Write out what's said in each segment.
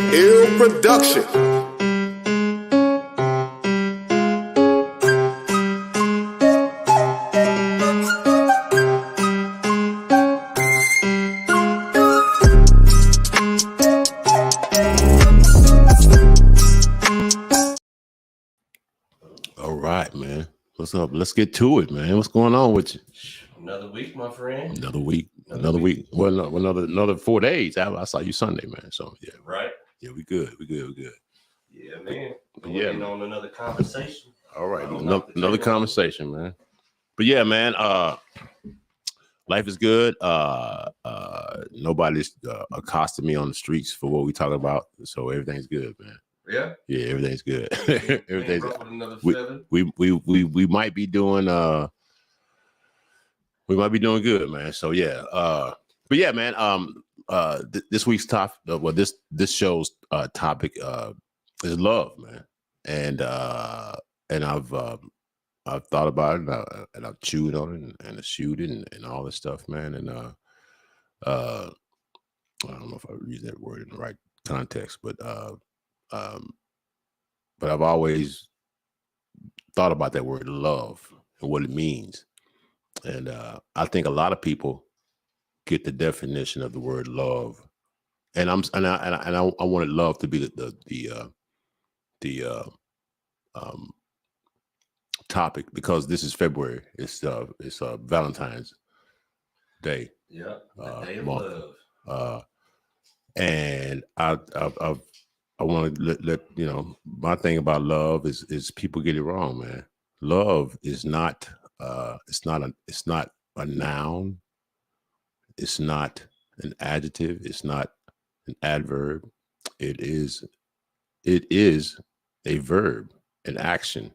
Ill Production. All right, man. What's up? Let's get to it, man. What's going on with you? Another week, my friend. Another week. Well, no, another 4 days. I saw you Sunday, man. So yeah, Right? Yeah, we good. Yeah, man. Yeah, Going on another conversation. All right, another conversation, man. But yeah, man. Life is good. Nobody's accosted me on the streets for what we talking about, so everything's good, man. Yeah, everything's good. Everything's. Another We might be doing good, man. So yeah. But yeah, man. This week's top. This show's topic is love, man. And I've thought about it, and I've chewed on it, and eschewed it, and all this stuff, man. And I don't know if I use that word in the right context, but I've always thought about that word love and what it means. And I think a lot of people get the definition of the word love, and I wanted love to be the topic, because this is February. It's Valentine's Day. Yeah, day of love. And I want to let you know, my thing about love is people get it wrong, man. Love is not it's not a noun. It's not an adjective. It's not an adverb. It is a verb, an action,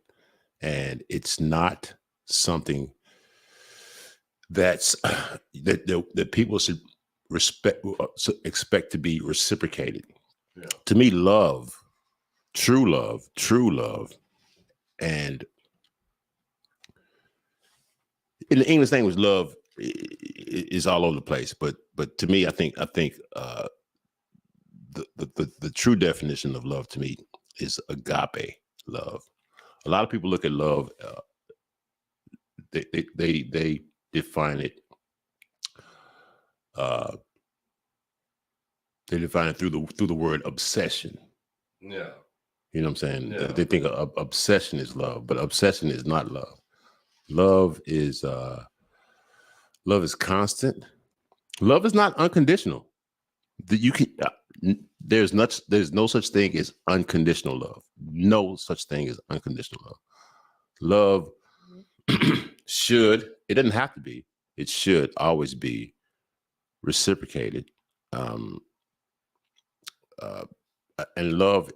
and it's not something that's that people should expect to be reciprocated. Yeah. To me, love, true love, and in the English language, love is all over the place. But to me, I think the true definition of love to me is agape love. A lot of people look at love. They define it. They define it through the word obsession. Yeah. You know what I'm saying? Yeah. They think obsession is love, but obsession is not love. Love is constant. Love is not unconditional. There's no such thing as unconditional love. No such thing as unconditional love. Love it doesn't have to be. It should always be reciprocated. And love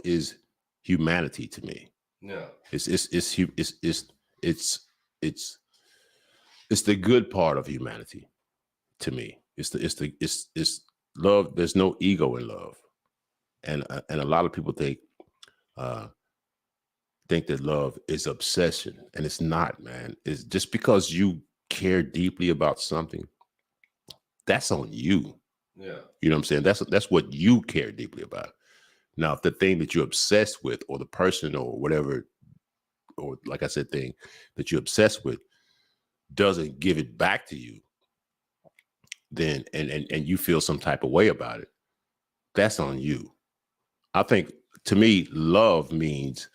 is humanity to me. Yeah. It's the good part of humanity to me. It's love. There's no ego in love, and a lot of people think that love is obsession, and it's not, man. It's just because you care deeply about something, that's on you. Yeah. You know what I'm saying? That's what you care deeply about. Now, if the thing that you're obsessed with, or the person, or whatever, or like I said, thing that you're obsessed with doesn't give it back to you, then and you feel some type of way about it, that's on you. I think, to me, love means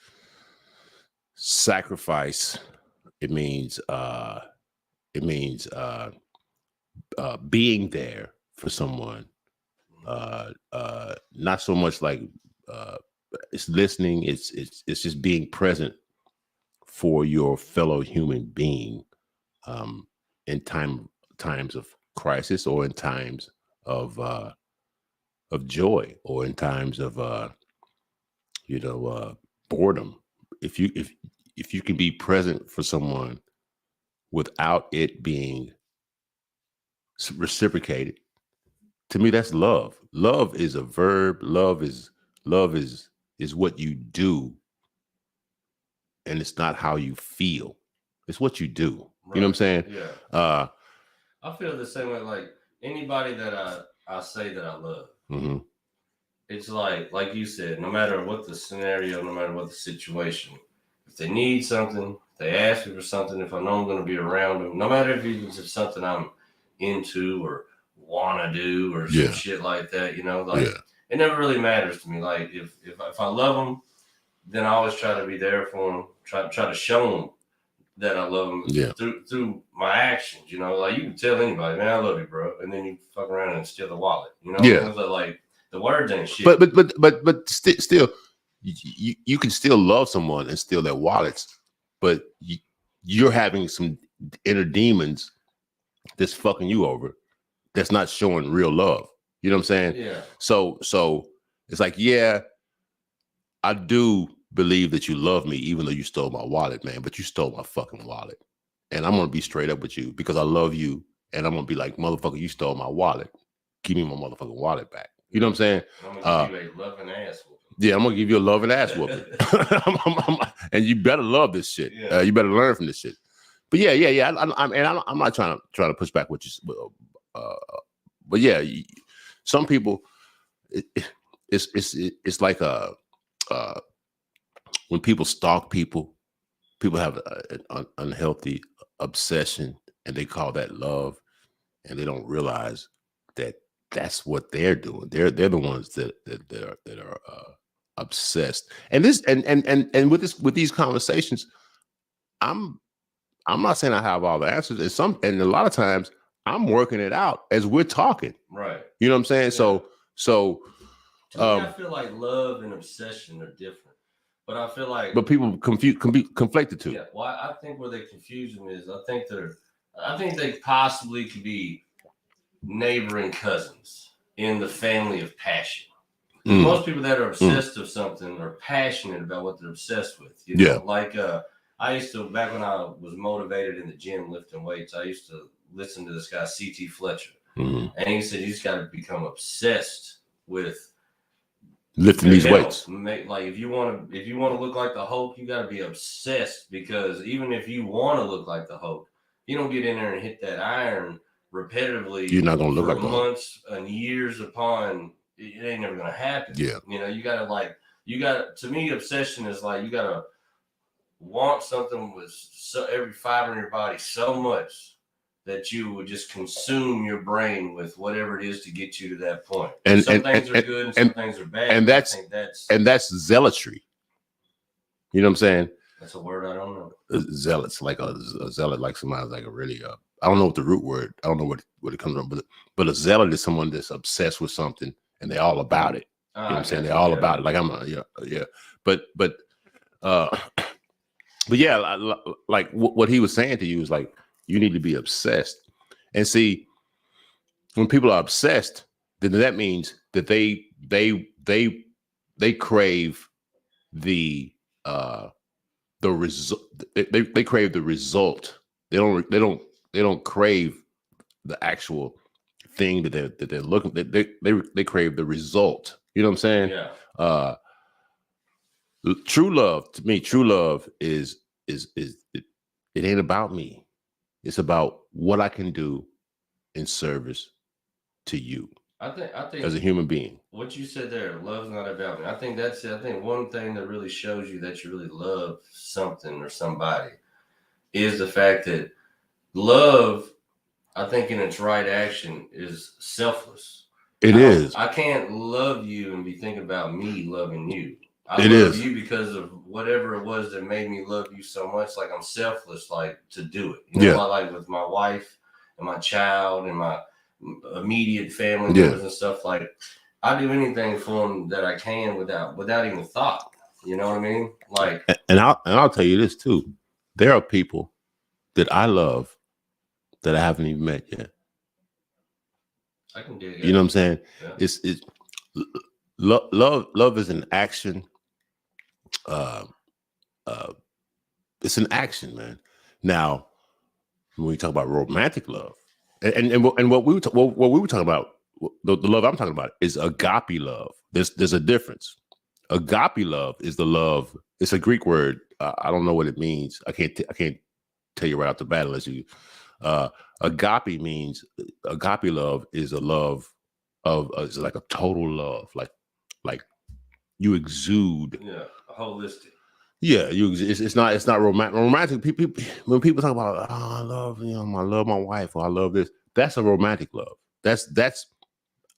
sacrifice. It means being there for someone. Not so much like it's listening. It's just being present for your fellow human being in times of crisis, or in times of joy, or in times of boredom. If you can be present for someone without it being reciprocated, to me, that's love. Love is a verb. Love is what you do, and it's not how you feel. It's what you do. Right. You know what I'm saying? Yeah. I feel the same way. Like anybody that I say that I love, mm-hmm. it's like you said, no matter what the scenario, no matter what the situation, if they need something, they ask me for something. If I know I'm going to be around them, no matter if it's something I'm into or want to do or some shit like that, like it never really matters to me. Like if I love them, then I always try to be there for them. Try to show them that I love them through my actions. Like you can tell anybody, man, I love you, bro, and then you fuck around and steal the wallet. Like the words ain't shit. But still, you can still love someone and steal their wallets, but you're having some inner demons that's fucking you over. That's not showing real love. You know what I'm saying? Yeah. So it's like, yeah, I do believe that you love me, even though you stole my wallet, man. But you stole my fucking wallet, and I'm gonna be straight up with you because I love you, and I'm gonna be like, motherfucker, you stole my wallet. Give me my motherfucking wallet back. You know what I'm saying? I'm gonna give you a loving ass whooping. Yeah, I'm gonna give you a loving ass whooping, and you better love this shit. Yeah. You better learn from this shit. But yeah. I'm not trying to push back what you. But yeah, some people, it's like when people stalk people have an unhealthy obsession, and they call that love, and they don't realize that that's what they're doing. They're the ones that are obsessed. And this and with these conversations, I'm not saying I have all the answers. And a lot of times I'm working it out as we're talking. Right. You know what I'm saying? Yeah. So to me, I feel like love and obsession are different. But I feel like, but people can be conflicted too. Yeah, well, I think where they confuse them is I think they possibly could be neighboring cousins in the family of passion. Most people that are obsessed with something are passionate about what they're obsessed with. Yeah. Like I used to, back when I was motivated in the gym lifting weights, I used to listen to this guy C.T. Fletcher, and he said you just got to become obsessed with lifting these weights. Like if you want to look like the Hulk, you got to be obsessed, because even if you want to look like the Hulk, you don't get in there and hit that iron repetitively. You're not gonna look like months and years upon. It ain't never gonna happen. Yeah. You gotta to me, obsession is like you gotta want something with every fiber in your body so much that you would just consume your brain with whatever it is to get you to that point. And some things are good and some things are bad. And that's zealotry. You know what I'm saying? That's a word I don't know. Zealots, like a zealot, like somebody's like a really I don't know what the root word. I don't know what it comes from, but a zealot is someone that's obsessed with something and they're all about it. You know what I'm saying? They're all about it. Like I'm But yeah, like what he was saying to you is like, you need to be obsessed. And see, when people are obsessed, then that means that they crave the result. They crave the result. They don't crave the actual thing that they're looking. They crave the result. You know what I'm saying? Yeah. True love, to me, true love is it ain't about me. It's about what I can do in service to you. I think as a human being. What you said there, love's not about me. I think that's it. I think one thing that really shows you that you really love something or somebody is the fact that love, I think in its right action, is selfless. It is. I can't love you and be thinking about me loving you. I love you because of whatever it was that made me love you so much. Like I'm selfless, like to do it. You know, like with my wife and my child and my immediate family members and stuff. Like I do anything for them that I can without even thought. You know what I mean? Like, and I'll tell you this too. There are people that I love that I haven't even met yet. I can dig it. You know what I'm saying? Yeah. It's love is an action. It's an action, man. Now, when we talk about romantic love, and what we were talking about, the love I'm talking about is agape love. There's a difference. Agape love is the love. It's a Greek word. I don't know what it means. I can't tell you right off the bat unless you. Agape means agape love is a love of it's like a total love, like like you exude. Yeah, holistic. Yeah, it's not romantic. Romantic people, when people talk about, oh, I love, I love my wife, or I love this. That's a romantic love. That's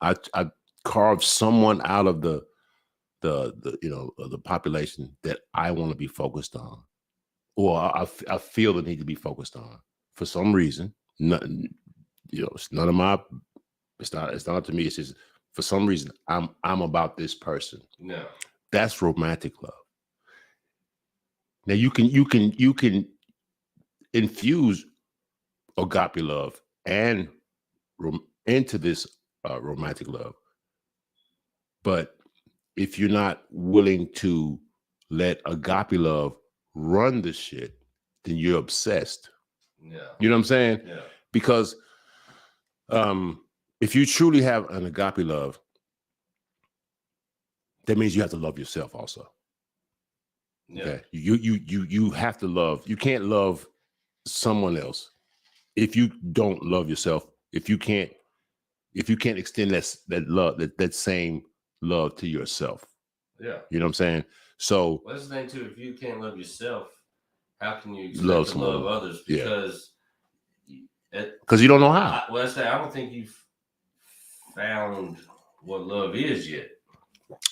I carved someone out of the the population that I want to be focused on, or I feel the need to be focused on for some reason. Nothing, it's none of my. It's not to me. It's just for some reason I'm about this person. No, that's romantic love. Now you can infuse agape love and into this romantic love, but if you're not willing to let agape love run the shit, then you're obsessed. Yeah, you know what I'm saying? Yeah, because if you truly have an agape love, that means you have to love yourself also. yeah. Okay, you have to love. You can't love someone else if you don't love yourself. If you can't extend that love, that same love to yourself. Yeah, you know what I'm saying. So well, that's the thing too. If you can't love yourself, how can you expect love to love others? Because you don't know how. I don't think you've found what love is yet.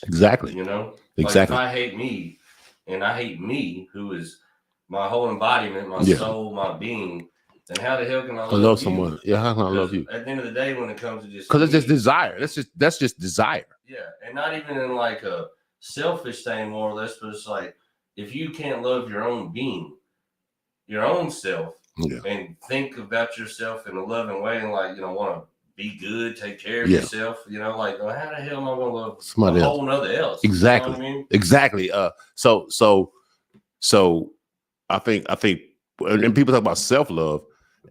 Exactly. Exactly. Like if I hate me, and I hate me, who is my whole embodiment, my soul, my being, then how the hell can I love someone? Yeah, how can I love you? At the end of the day, when it comes to just because it's just desire. That's just desire. Yeah, and not even in like a selfish thing, more or less, but it's like if you can't love your own being, your own self, and think about yourself in a loving way, and like want to be good, take care of yourself. Like well, how the hell am I going to love somebody else? Whole nother else? Exactly. You know what I mean? Exactly. So I think, and people talk about self-love,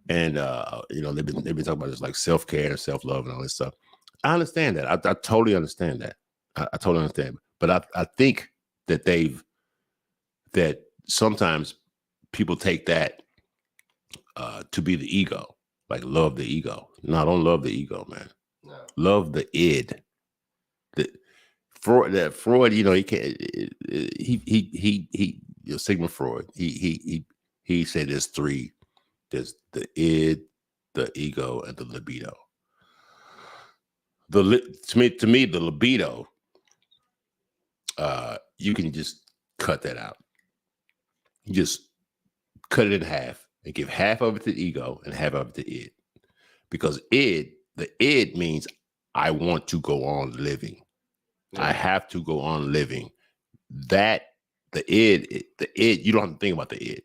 and they've been talking about this like self-care and self-love and all this stuff. I understand that. I totally understand that. I totally understand. But I think that sometimes people take that to be the ego, like love the ego. No, don't love the ego, man. No. Love the id. Freud, he can't. He Sigmund Freud. He said there's three. There's the id, the ego, and the libido. To me, the libido. You can just cut that out. You just cut it in half and give half of it to ego and half of it to id, because the id means I want to go on living. I have to go on living. That the id, you don't have to think about the id.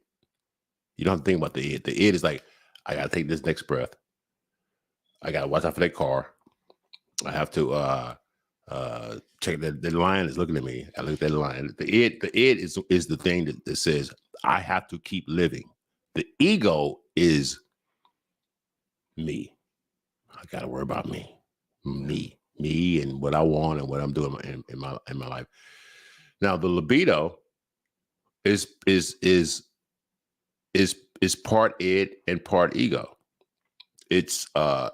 You don't have to think about the id. The id is like, I gotta take this next breath. I gotta watch out for that car. I have to check that the lion is looking at me. I look at that lion. The id is the thing that says I have to keep living. The ego is me. I gotta worry about me. Me and what I want and what I'm doing in my life. Now the libido is part id and part ego. It's the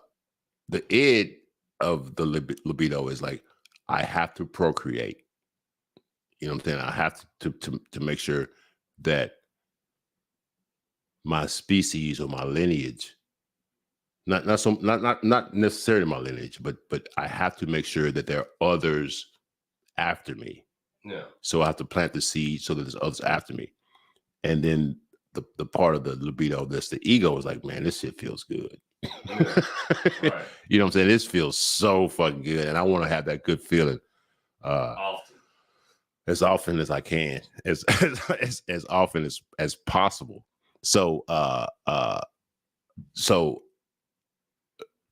id of the libido is like, I have to procreate. You know what I'm saying? I have to make sure that my species or my lineage, not necessarily my lineage, but I have to make sure that there are others after me. Yeah. So I have to plant the seed so that there's others after me. And then the part of the libido, that's the ego, is like, man, this shit feels good. Yeah. Right. You know what I'm saying? This feels so fucking good, and I want to have that good feeling as often as I can, as often as possible. So so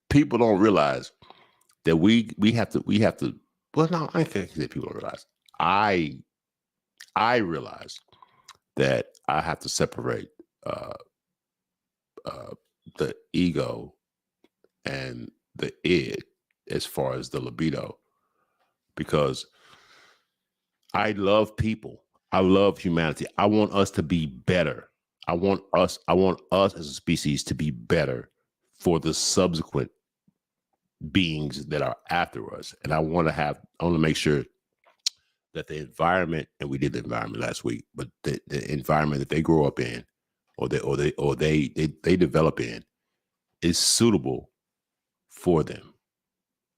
people don't realize that we have to. Well, no, I think that people don't realize. I realize that I have to separate the ego and the id as far as the libido, because I love people. I love humanity. I want us to be better. I want us as a species to be better for the subsequent beings that are after us. And I want to make sure that the environment, and we did the environment last week, but the environment that they grow up in, or they develop in, is suitable for them.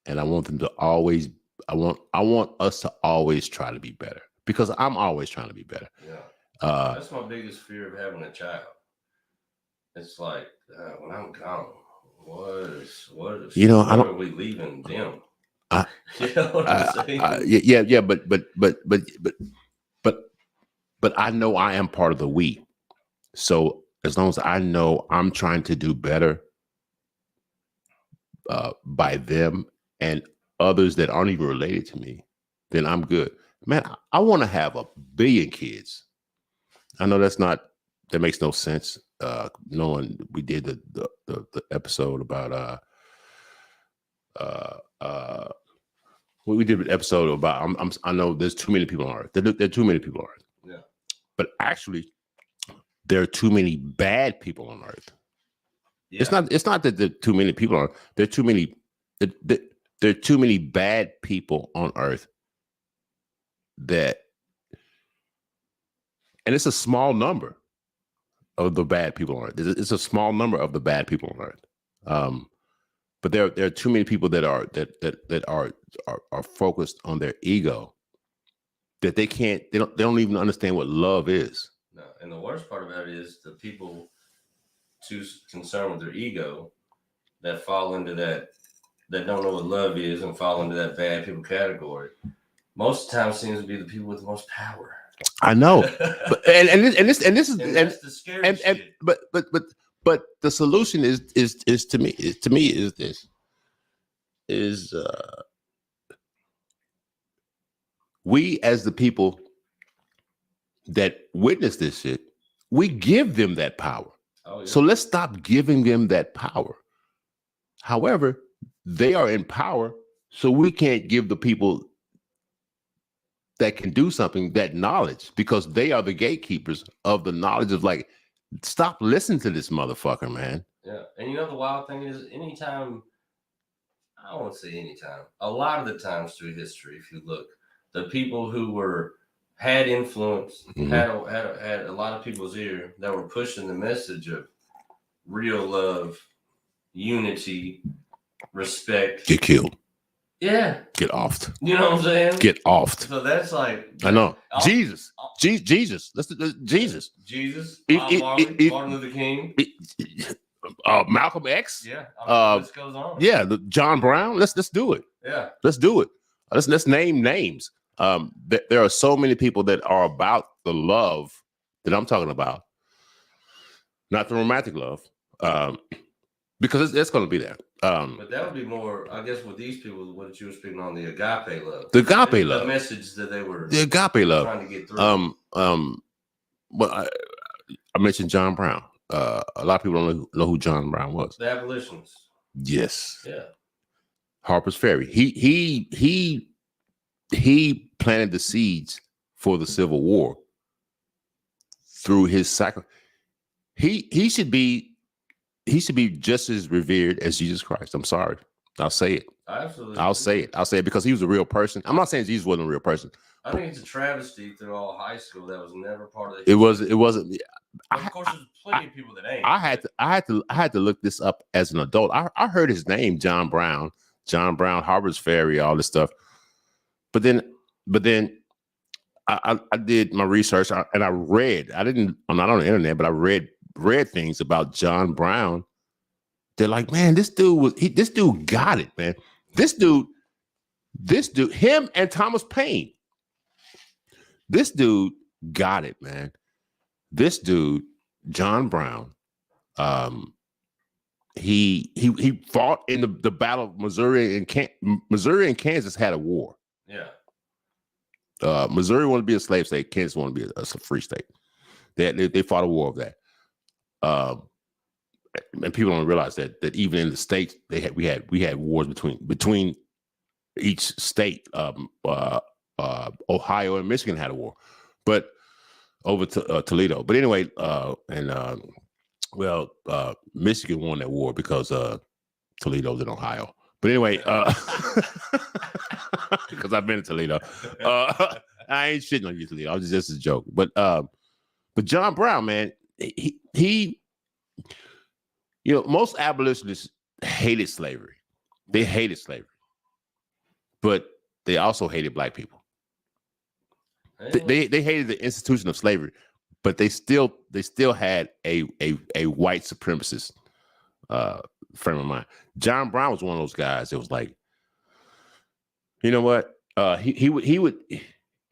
And I want them to always, I want us to always try to be better, because I'm always trying to be better. Yeah. Uh, That's my biggest fear of having a child. It's like, when I'm gone, are we leaving them? You know what I'm saying? Yeah, but I know I am part of the we. So as long as I know I'm trying to do better by them and others that aren't even related to me, then I'm good. Man, I want to have 1 billion kids. I know that makes no sense. Knowing we did the episode about we did an episode about I know there's too many people on Earth. There are too many people on Earth. Yeah. But actually, there are too many bad people on Earth. Yeah. It's not that there are too many people on Earth. There are too many. There are too many bad people on Earth. And it's a small number of the bad people on Earth. It's a small number of the bad people on Earth. But there are too many people that are focused on their ego, that they don't even understand what love is. No, and the worst part about it is the people too concerned with their ego that fall into that don't know what love is and fall into that bad people category. Most of the time seems to be the people with the most power. I know, but this is that's the scary shit. But the solution is to me we as the people that witness this shit, we give them that power. Oh, yeah. So let's stop giving them that power. However, they are in power, so we can't give the people that can do something that knowledge, because they are the gatekeepers of the knowledge of, like, stop listening to this motherfucker, man. Yeah. And you know, the wild thing is, anytime, I don't want to say anytime, a lot of the times through history, if you look, the people who had influence, mm-hmm. had a lot of people's ear that were pushing the message of real love, unity, respect, get killed. Yeah. Get offed. You know what I'm saying? Get offed. So that's like, I know. Jesus. Jesus. Let's Jesus. Jesus. Martin Luther King. Malcolm X. Yeah. This goes on. Yeah. John Brown. Let's do it. Yeah. Let's do it. Let's name names. There are so many people that are about the love that I'm talking about, not the romantic love, because it's going to be there. But that would be more, I guess, with these people, what you were speaking on, the agape love. The agape love. The message that they were agape love trying to get through. Well, I mentioned John Brown. A lot of people don't know who John Brown was. The abolitionists. Yes. Yeah. Harper's Ferry. He planted the seeds for the Civil War through his sacrifice. He should be just as revered as Jesus Christ. I'm sorry. I'll say it. Absolutely. I'll say it because he was a real person. I'm not saying Jesus wasn't a real person. I think it's a travesty through all high school that was never part of it. It wasn't. Of course, there's plenty of people that ain't. I had to look this up as an adult. I heard his name, John Brown, Harper's Ferry, all this stuff. But then I did my research and I read. I'm not on the internet, but I read things about John Brown. They're like, man, this dude got it, man. This dude, him and Thomas Paine. This dude got it, man. This dude, John Brown, he fought in the Battle of Missouri and Kansas had a war. Yeah. Missouri wanted to be a slave state. Kansas wanted to be a free state. They fought a war of that. And people don't realize that even in the states we had wars between each state. Ohio and Michigan had a war, but over to Toledo. But anyway, Michigan won that war because Toledo's in Ohio. But anyway, because I've been to Toledo. I ain't shitting on you, Leo. I was just a joke. But John Brown, man, he most abolitionists hated slavery. They hated slavery, but they also hated black people. They hated the institution of slavery, but they still had a white supremacist frame of mind. John Brown was one of those guys that was like, you know what? He would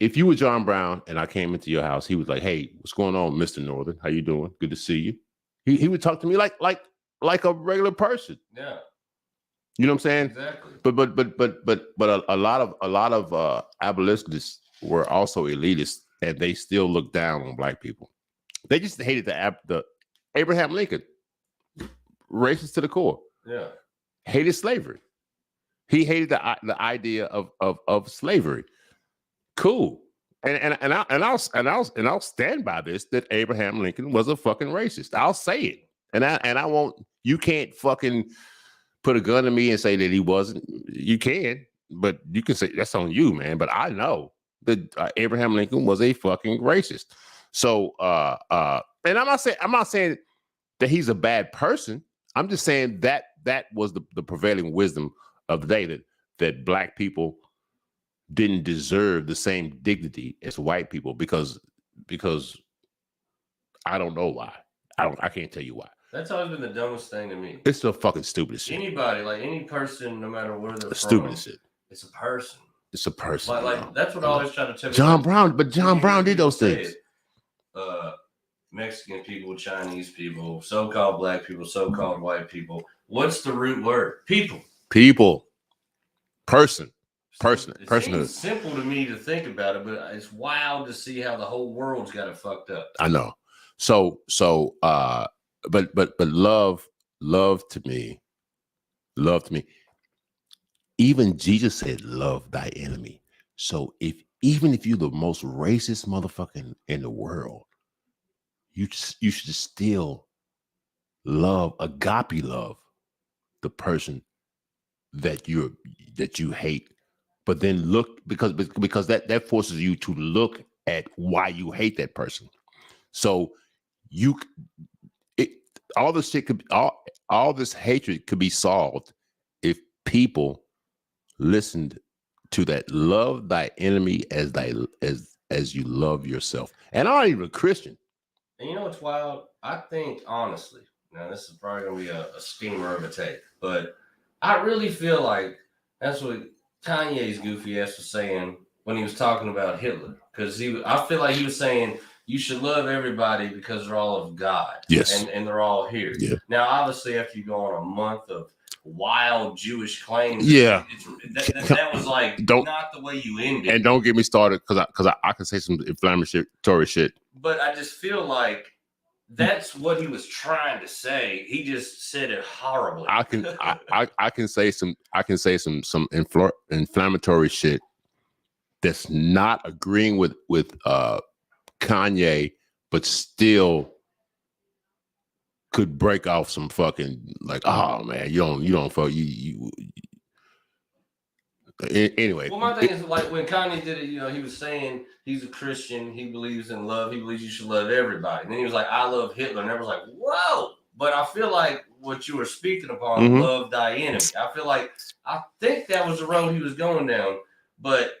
if you were John Brown and I came into your house, he was like, "Hey, what's going on, Mr. Northern? How you doing? Good to see you." He would talk to me like a regular person. Yeah. You know what I'm saying? Exactly. But a lot of abolitionists were also elitists, and they still looked down on black people. They just hated the Abraham Lincoln, racist to the core. Yeah. Hated slavery. He hated the idea of slavery. Cool. And I'll stand by this, that Abraham Lincoln was a fucking racist. I'll say it. And I won't. You can't fucking put a gun to me and say that he wasn't. You can, but you can say that's on you, man. But I know that Abraham Lincoln was a fucking racist. So and I'm not saying that he's a bad person. I'm just saying that was the prevailing wisdom of the day, that black people didn't deserve the same dignity as white people because I don't know why. I can't tell you why. That's always been the dumbest thing to me. It's the fucking stupidest shit. Anybody, like any person, no matter where they're from, stupidest shit. It's a person. It's a person. Like that's what I always try to tell John Brown, but John Brown did those things. Mexican people, Chinese people, so-called black people, so-called white people. What's the root word? People. Person. Personhood. It's simple to me to think about it, but it's wild to see how the whole world's got it fucked up. I know. So but love to me. Even Jesus said, "Love thy enemy." So even if you're the most racist motherfucker in the world, you should still agape love the person that you hate. But then look, because that forces you to look at why you hate that person. So all this hatred could be solved if people listened to that. Love thy enemy as you love yourself. And I'm not even a Christian. And you know what's wild? I think honestly, now this is probably gonna be a steamer of a take, but I really feel like that's what Kanye's goofy ass was saying when he was talking about Hitler, because I feel like he was saying you should love everybody because they're all of God. Yes. And they're all here. Yeah. Now, obviously, after you go on a month of wild Jewish claims, yeah, that was like not the way you ended. And don't get me started because I can say some inflammatory shit. But I just feel like that's what he was trying to say. He just said it horribly. I can say some inflammatory shit that's not agreeing with Kanye, but still could break off some fucking like, oh man, you don't fuck you. Anyway. Well, my thing is like when Kanye did it, he was saying he's a Christian, he believes in love, he believes you should love everybody. And then he was like, I love Hitler, and everyone's like, whoa. But I feel like what you were speaking upon, love thy enemy. I think that was the road he was going down, but.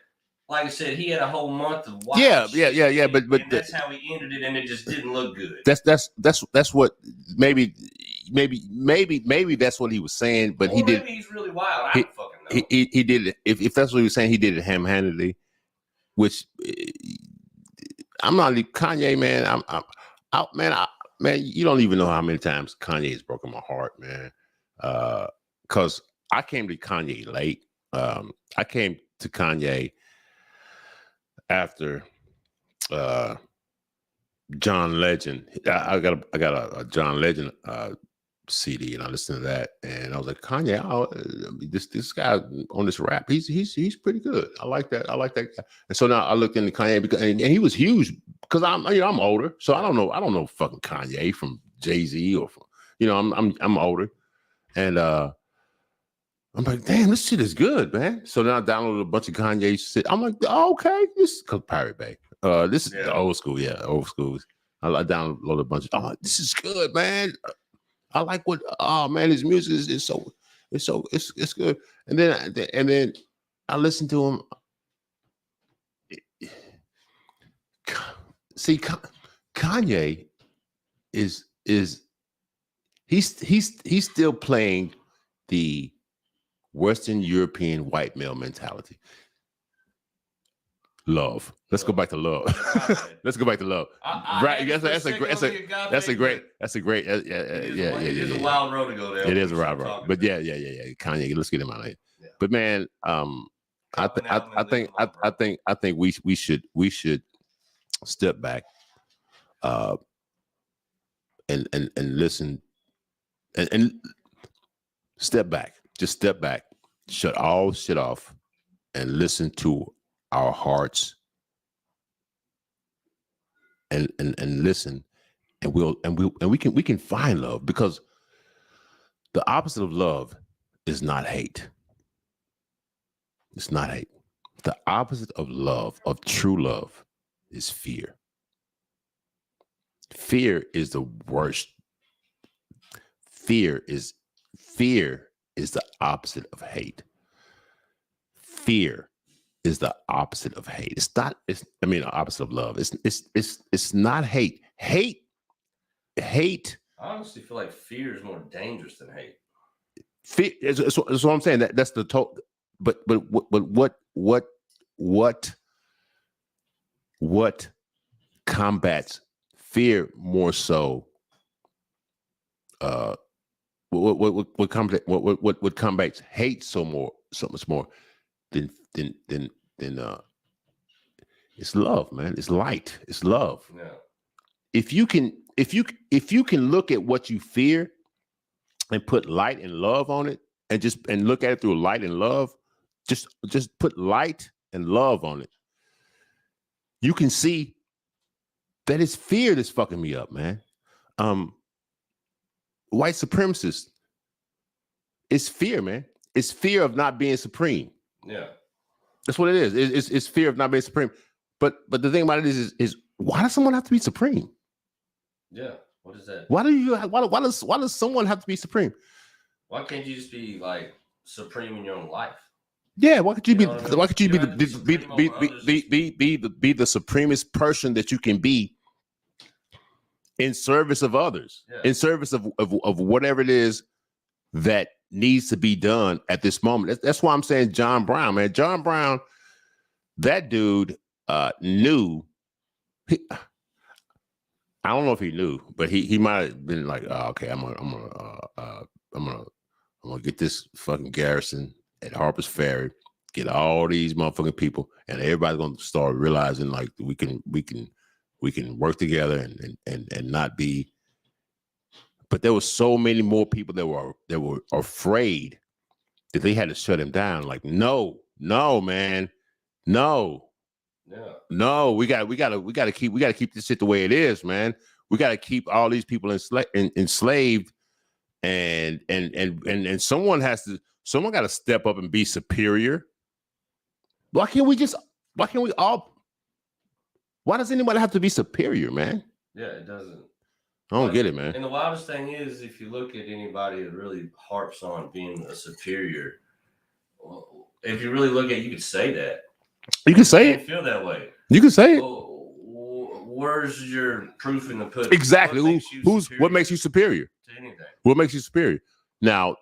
Like I said, he had a whole month of watch. Yeah. But that's how he ended it, and it just didn't look good. That's what maybe that's what he was saying. But he did. Maybe he's really wild. I don't fucking know. He did it. If that's what he was saying, he did it ham-handedly. Which I'm not Kanye, man. I'm out, man. Man, you don't even know how many times Kanye has broken my heart, man. Because I came to Kanye late. I came to Kanye after John Legend. I got a John Legend CD, and I listened to that, and I was like, Kanye, this guy on this rap, he's pretty good. I like that guy. And so now I looked into Kanye because and he was huge because I'm older, so I don't know fucking Kanye from Jay-Z or from, I'm older, and I'm like, damn, this shit is good, man. So then I downloaded a bunch of Kanye shit. I'm like, oh, okay, this is Pirate Bay. This is the old school, old school. I downloaded a bunch of. I'm like, this is good, man. I like what. Oh man, his music is so. It's good. And then I listened to him. See, Kanye is he's still playing the Western European white male mentality. Love. Let's go back to love. Let's go back to love. Right? That's a great. Yeah. It's a wild road to go there. It is a wild road, but yeah. Kanye, let's get him out of here. Yeah. But man, I think we should step back, and listen, and step back. Just step back, shut all shit off, and listen to our hearts, and listen, and we can find love, because the opposite of love is not hate. It's not hate. The opposite of love, of true love, is fear. Fear is the worst. Fear is the opposite of hate. Fear is the opposite of hate. It's not. The opposite of love. It's not hate. Hate. I honestly feel like fear is more dangerous than hate. Fear. That's what I'm saying. That's the total. But what combats fear more so? What combats hate so much more than it's love, man. It's light. It's love. Yeah. If you can look at what you fear and put light and love on it, and look at it through light and love, just put light and love on it, you can see that it's fear that's fucking me up, man. White supremacists, it's fear, man. It's fear of not being supreme. Yeah, that's what it is. It's fear of not being supreme. But the thing about it is why does someone have to be supreme? Yeah, what is that? Why does someone have to be supreme? Why can't you just be like supreme in your own life? Yeah, why could you be? Why could you be the supremest person that you can be in service of others, in service of whatever it is that needs to be done at this moment? That's why I'm saying John Brown, man. John Brown, that dude knew. I don't know if he knew, but he might have been like, oh, okay, I'm gonna get this fucking garrison at Harper's Ferry, get all these motherfucking people, and everybody's gonna start realizing like we can work together and not be. But there were so many more people that were afraid that they had to shut him down. Like, no, man, no. Yeah. No, we gotta keep this shit the way it is, man. We gotta keep all these people enslaved, and someone gotta step up and be superior. Why does anybody have to be superior, man? Yeah, it doesn't. I don't get it, man. And the wildest thing is, if you look at anybody that really harps on being a superior, well, if you really look at it, you could say that. You can say it. Feel that way. You can say it. Where's your proof in the pudding? Exactly. What makes you superior to anything? What makes you superior? Now,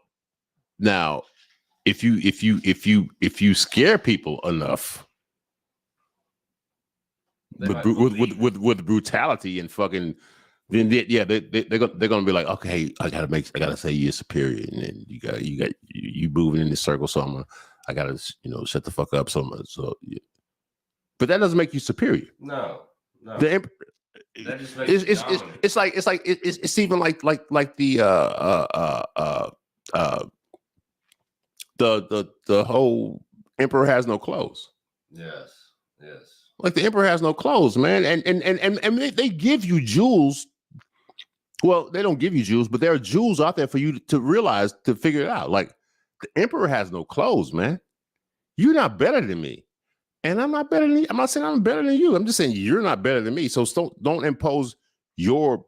if you scare people enough with brutality and fucking, then they're gonna be like, okay, I gotta say you're superior, and then you moving in this circle, so I gotta shut the fuck up. So but that doesn't make you superior. No. That just makes it's even like the whole emperor has no clothes. Yes. Like the emperor has no clothes, man, and they give you jewels. Well, they don't give you jewels, but there are jewels out there for you to realize, to figure it out. Like the emperor has no clothes, man. You're not better than me. And I'm not better than you. I'm not saying I'm better than you. I'm just saying you're not better than me. So don't impose your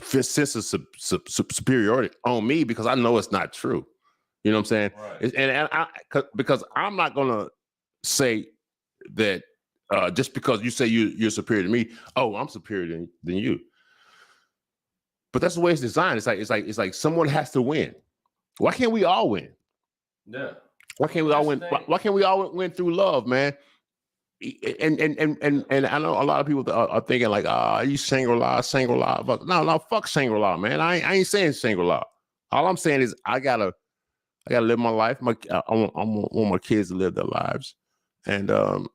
sense of superiority on me because I know it's not true. You know what I'm saying? Right. Because I'm not gonna say that just because you say you're superior to me, oh, I'm superior than you. But that's the way it's designed. It's like someone has to win. Why can't we all win? Yeah. Why can't we all win? Why can't we all win through love, man? And I know a lot of people are thinking like, you Shangri-La. But no, fuck Shangri-La, man. I ain't saying Shangri-La. All I'm saying is I gotta live my life. I want my kids to live their lives, and I'm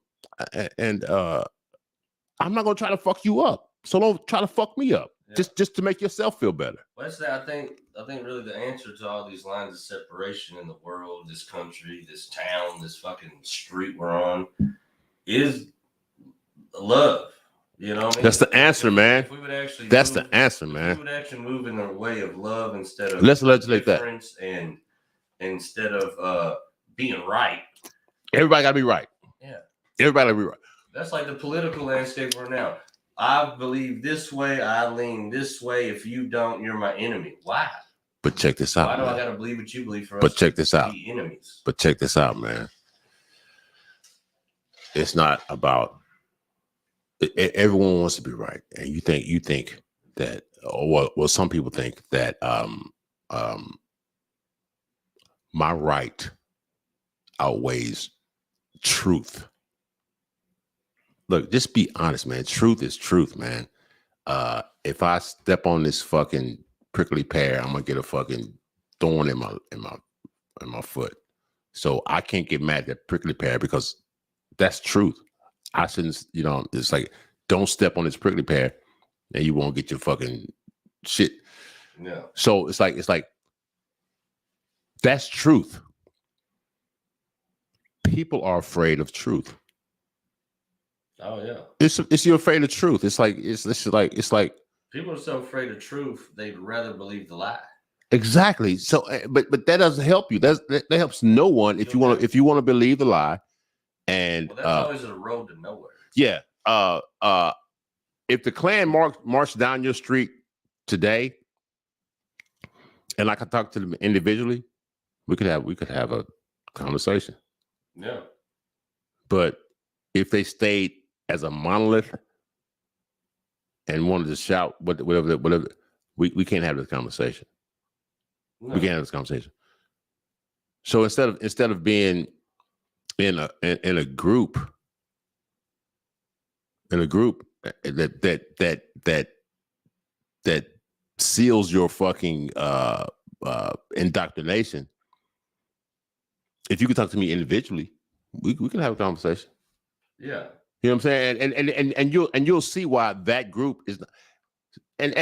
not gonna try to fuck you up. So don't try to fuck me up. Yeah. Just to make yourself feel better. Well, I think really the answer to all these lines of separation in the world, this country, this town, this fucking street we're on, is love. You know what I mean? That's the answer, man. If we would actually the answer, man. We would actually move in a way of love instead of let's legislate that. And instead of being right. Everybody gotta be right. Yeah. Everybody gotta be right. That's like the political landscape we're now. I believe this way. I lean this way. If you don't, you're my enemy. Why? But check this out. Why do man. I gotta believe what you believe for us? But check this out. Be enemies? But check this out, man. It's not about. Everyone wants to be right, and you think that, well, some people think that my right outweighs truth. Look, just be honest, man. Truth is truth, man. If I step on this fucking prickly pear, I'm gonna get a fucking thorn in my foot. So I can't get mad at prickly pear because that's truth. I shouldn't, it's like, don't step on this prickly pear and you won't get your fucking shit. Yeah. So it's like that's truth. People are afraid of truth. Oh yeah. It's you're afraid of truth. It's like people are so afraid of truth they'd rather believe the lie. Exactly. So, but that doesn't help you. That helps no one if you want to believe the lie. And that's always a road to nowhere. Yeah. If the Klan marched down your street today, and I could talk to them individually, we could have a conversation. Yeah. But if they stayed as a monolith and wanted to shout whatever, we can't have this conversation. No. We can't have this conversation. So instead of being in a group that seals your fucking indoctrination, if you could talk to me individually, we can have a conversation. Yeah. You know what I'm saying? And you'll see why that group is not, and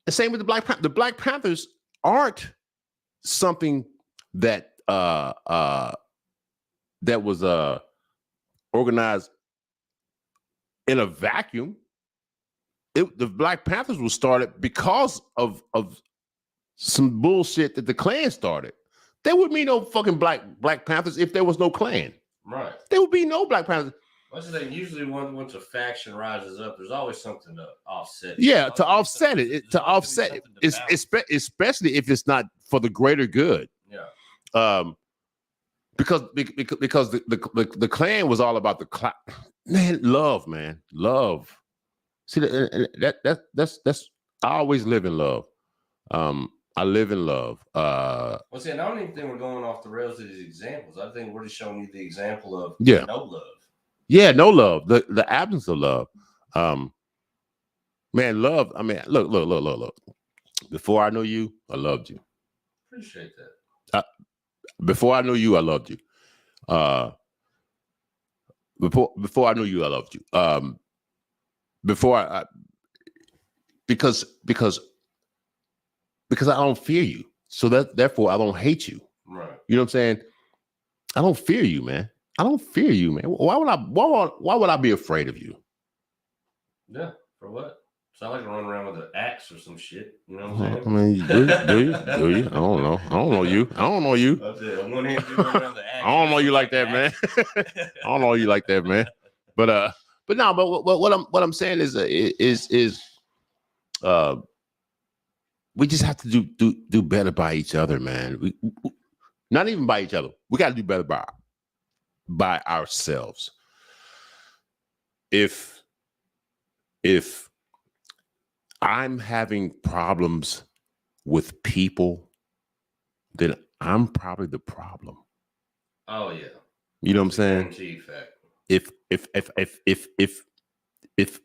the same with the Black Panthers. The Black Panthers aren't something that that was organized in a vacuum. The Black Panthers was started because of some bullshit that the Klan started. There would be no fucking Black Panthers if there was no Klan. Right. There would be no Black Panthers. What's the thing? Usually, once a faction rises up, there's always something to offset it. Yeah, to offset it. Especially if it's not for the greater good. Yeah. Because the Klan was all about the clout. Man, love, man, love. See that's I always live in love. I live in love. Well, see, and I don't even think we're going off the rails of these examples. I think we're just showing you the example of no love. Yeah, no love. The absence of love. Man, love. I mean, look. Before I knew you, I loved you. Appreciate that. Before I knew you, I loved you. Before I knew you, I loved you. Because I don't fear you. So therefore I don't hate you. Right. You know what I'm saying? I don't fear you, man. I don't fear you, man. Why would I be afraid of you? Yeah. For what? So I like to run around with an axe or some shit. You know what I'm I saying? mean, do you? I don't know. I don't know you. I don't know you. I'm one hand dude running around with an axe. I don't know you like an that, man. axe. I don't know you like that, man. But no. But what I'm saying is we just have to do better by each other, man. We not even by each other. We got to do better by ourselves. If I'm having problems with people, then I'm probably the problem. Oh yeah. You know what I'm saying? Guaranteed fact. If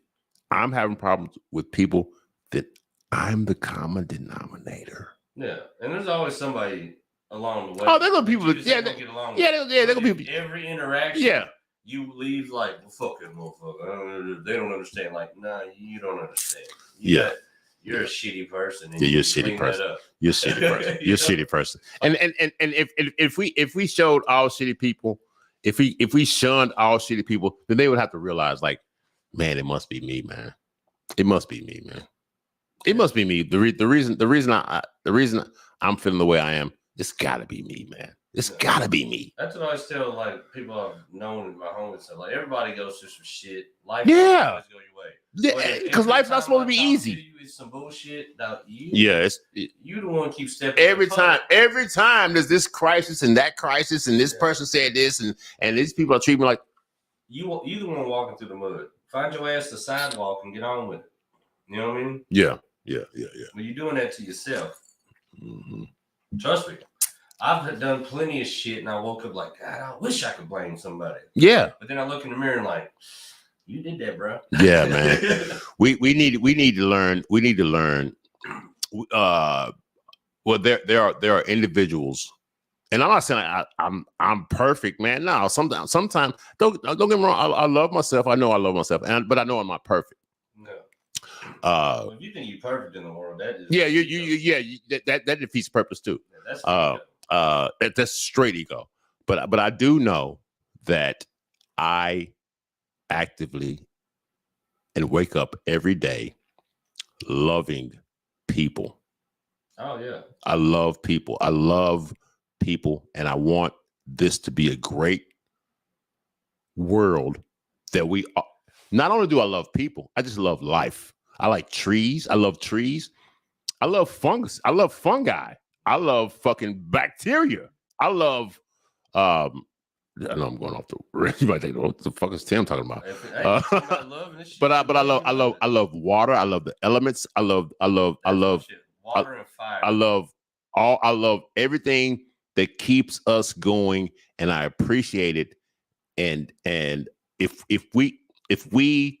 I'm having problems with people, then I'm the common denominator. Yeah, and there's always somebody along the way. Oh, there's gonna be people. that you just ain't gonna get along with. They're gonna be. Every interaction. Yeah. You leave like, well, fuck that motherfucker. They don't understand. Like, nah, you don't understand. You're a shitty person. And you're a shitty person. You're a shitty person. You're a shitty person. And if we showed all shitty people, if we shunned all shitty people, then they would have to realize, like, man, it must be me, man. It must be me, man. It must be me. The reason I'm feeling the way I am, it's gotta be me, man. It's gotta be me. That's what I always tell like people I've known in my home and stuff. Like everybody goes through some shit. Life doesn't always go your way. Yeah, because life's not supposed to be easy. It's some bullshit. Now, you the one keep stepping. Every time there's this crisis and that crisis, and this person said this, and these people are treating me like you the one walking through the mud. Find your ass the sidewalk and get on with it. You know what I mean? Yeah. Well, you're doing that to yourself. Mm-hmm. Trust me. I've done plenty of shit, and I woke up like, God, I wish I could blame somebody. Yeah. But then I look in the mirror and like, you did that, bro. Yeah, man. we need to learn. We need to learn. Well, there are individuals, and I'm not saying I'm perfect, man. No, sometimes don't get me wrong. I love myself. I know I love myself, but I know I'm not perfect. No. Well, if you think you're perfect in the world, that is that defeats purpose too. Yeah, that's straight ego. But I do know that I actively and wake up every day loving people. Oh yeah. I love people. And I want this to be a great world that we are. Not only do I love people, I just love life. I like trees. I love trees. I love fungus. I love fungi. I love fucking bacteria. I love I know I'm going off the you might think, what the fuck is Tim talking about? But I love water. I love the elements. I love water and fire. I love everything that keeps us going, and I appreciate it. And if we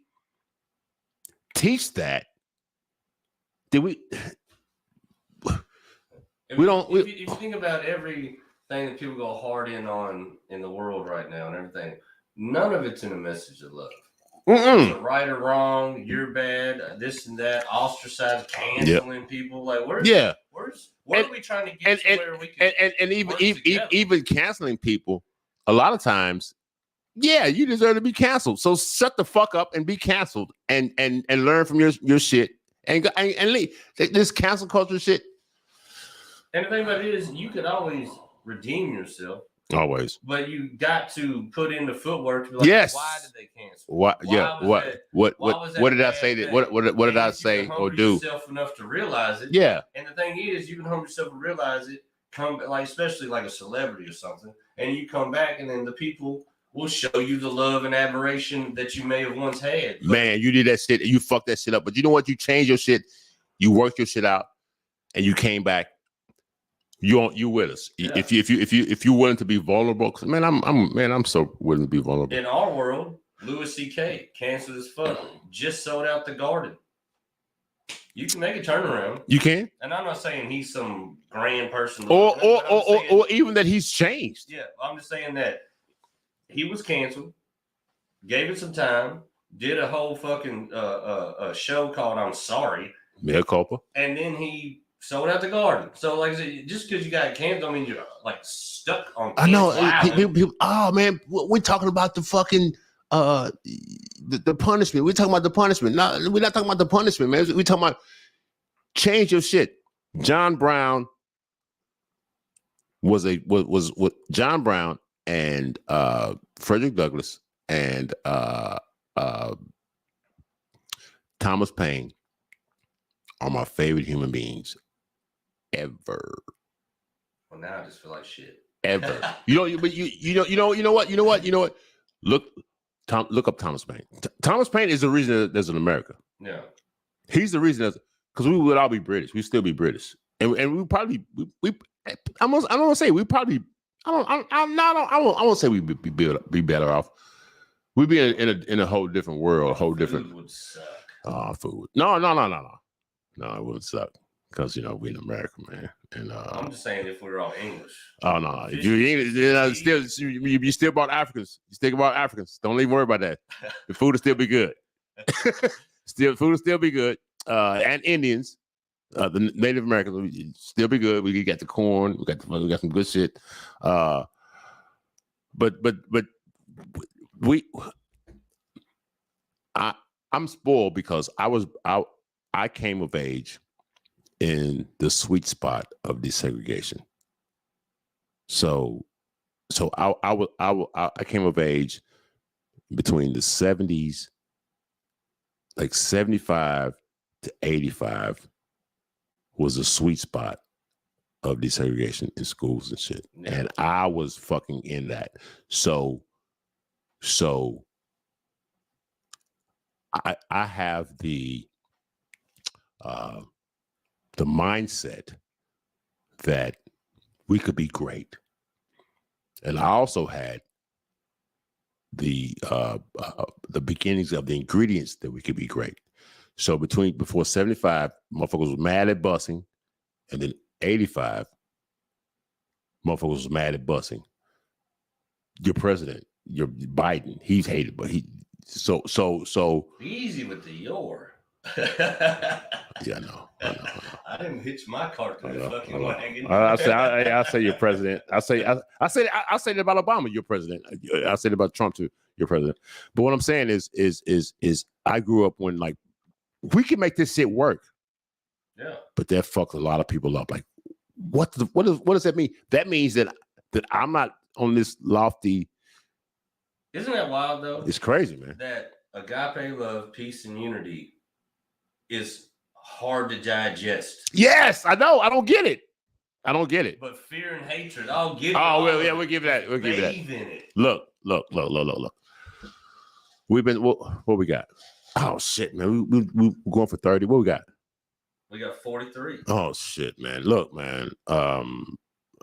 teach that, then we don't. If you think about everything that people go hard in on in the world right now and everything, none of it's in a message of love. It's right or wrong, you're bad, this and that, ostracized, canceling people. Like, what are we trying to get to where we can and even canceling people, a lot of times, yeah, you deserve to be canceled. So shut the fuck up and be canceled, and learn from your shit and leave. This cancel culture shit. And the thing about it is, you could always redeem yourself. Always. But you got to put in the footwork to be like, yes. Why did they cancel? What did I say that? What did I say or do? Yourself enough to realize it. Yeah. And the thing is, you can humble yourself and realize it. Come like, especially like a celebrity or something, and you come back, and then the people will show you the love and admiration that you may have once had. Man, you did that shit and you fucked that shit up. But you know what? You changed your shit. You worked your shit out, and you came back. You with us. Yeah. If you're willing to be vulnerable, cause I'm so willing to be vulnerable. In our world, Louis C.K. canceled as fuck, just sold out the Garden. You can make a turnaround. You can. And I'm not saying he's some grand person, or even that he's changed. Yeah, I'm just saying that he was canceled, gave it some time, did a whole fucking a show called "I'm Sorry," mea culpa, and then he sold out the Garden. So, like I said, just because you got canceled, I mean, you're like stuck on. I know. People, oh man, we're talking about the fucking the punishment. We're talking about the punishment. No, we're not talking about the punishment, man. We're talking about change your shit. John Brown was John Brown and Frederick Douglass and Thomas Paine are my favorite human beings ever. Well, now I just feel like shit. Ever. You know what? Look up Thomas Paine. Thomas Paine is the reason that there's an America. Yeah. He's the reason because we would all be British. We'd still be British. And we probably I don't want to say we probably I won't say we'd be better off. We'd be in a whole different world, a whole different. Food would suck. Food. No, it wouldn't suck because we're in America, man. And I'm just saying if we were all English. Oh no, if you you still bought Africans. You still bought Africans. Don't even worry about that. The food will still be good. Food will still be good. And Indians, the Native Americans will still be good. We got the corn. We got some good shit. But I'm spoiled because I came of age in the sweet spot of desegregation. So I came of age between the 70s, like 75 to 85 was a sweet spot of desegregation in schools and shit. Yeah. And I was fucking in that. So I have the mindset that we could be great. And I also had the beginnings of the ingredients that we could be great. So before 75, motherfuckers was mad at busing, and then 85, motherfuckers was mad at busing. Your president, your Biden, he's hated, but so easy with the your. Yeah, I know. I didn't hitch my cart to the fucking wagon. I say your president. I say that about Obama, your president. I say that about Trump too, your president. But what I'm saying is I grew up when like we can make this shit work. Yeah. But that fucked a lot of people up. Like, what does that mean? That means that I'm not on this lofty. Isn't that wild though? It's crazy, man. That agape love, peace, and unity is hard to digest. Yes, I know. I don't get it. But fear and hatred, I'll give it. Oh, well, yeah, we'll give that. We'll give that. In it. Look. We've been what we got? Oh shit, man. We going for 30. What we got? We got 43. Oh shit, man. Look, man. I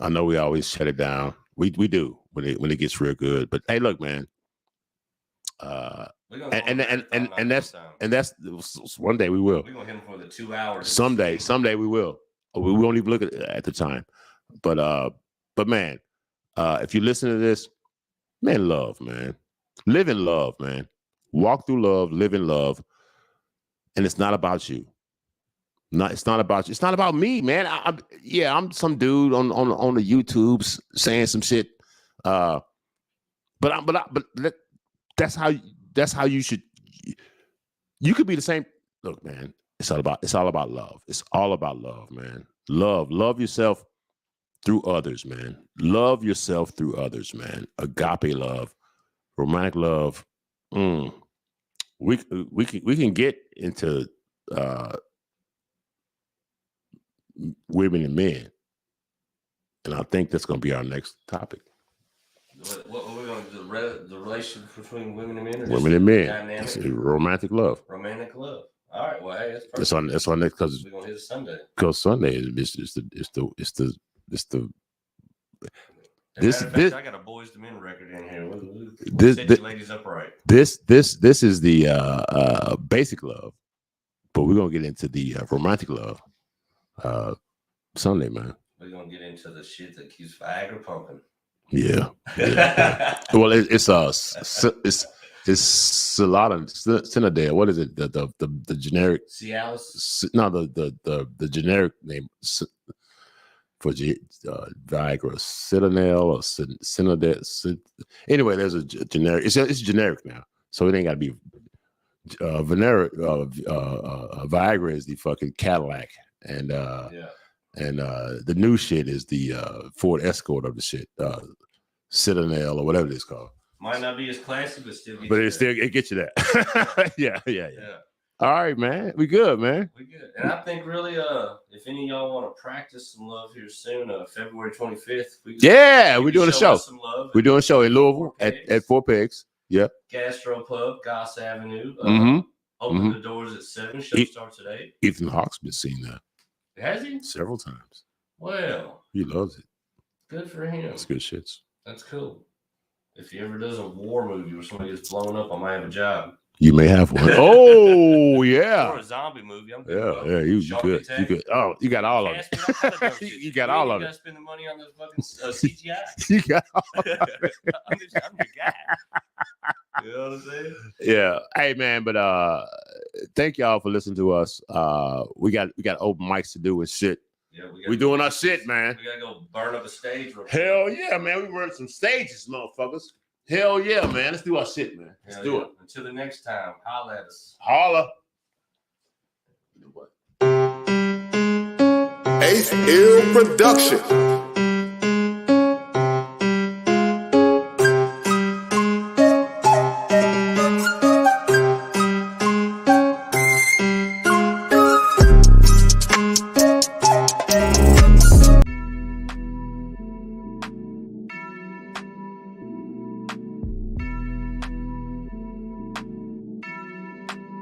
know we always shut it down. We do when it gets real good. But hey, look, man. And that's one day we will. We're gonna hit him for the 2 hours. Someday we will. We won't even look at the time. But man, if you listen to this, man, love, man. Live in love, man. Walk through love, live in love. And it's not about you. It's not about you. It's not about me, man. I'm some dude on the YouTubes saying some shit. But that's how you should. You could be the same. Look, man. It's all about love. It's all about love, man. Love yourself through others, man. Love yourself through others, man. Agape love, romantic love. We can get into women and men, and I think that's going to be our next topic. What are we going to do? The relationship between women and men? Women and men. It's romantic love. Romantic love. All right. Well, hey, that's perfect. That's on next because we're gonna hit Sunday. Because Sunday is the. I got a Boys to Men record in here. Set you ladies upright. This is the basic love, but we're gonna get into the romantic love Sunday, man. We're gonna get into the shit that keeps Viagra pumping. Yeah. Well, it's Cinadale. What is it? The generic Cialis? No, the generic name for Viagra, Citadel or Cinadale. Anyway, there's a generic. It's generic now. So it ain't got to be Viagra is the fucking Cadillac, and the new shit is the Ford Escort of the shit, Citadel or whatever it's called. Might not be as classy, but still. It gets you there. yeah. All right, man. We good, man. We good. And I think really, if any of y'all want to practice some love here soon, February 25th. We're doing a show. Some love. We're doing a show in Louisville at Four Pegs. Yeah. Gastro Pub, Goss Avenue. Open the doors at 7. Show starts at 8. Ethan Hawke's been seen there. Has he? Several times. Well. He loves it. Good for him. That's good shits. That's cool. If he ever does a war movie where somebody gets blown up, I might have a job. You may have one. Oh, yeah. Or a zombie movie. I'm good. Yeah, you good. You good. Oh, you got all of it. You got all of it. You got to spend the money on this fucking CGI. You got all of it. I'm your guy. You know what I'm saying? Yeah. Hey, man, but thank y'all for listening to us. We got open mics to do and shit. Yeah, we doing our shit, man. We got to go burn up a stage. Hell yeah, man. We run some stages, motherfuckers. Hell yeah, man. Let's do our shit, man. Let's do it. Until the next time, holla at us. Holla. Ace Ill Production.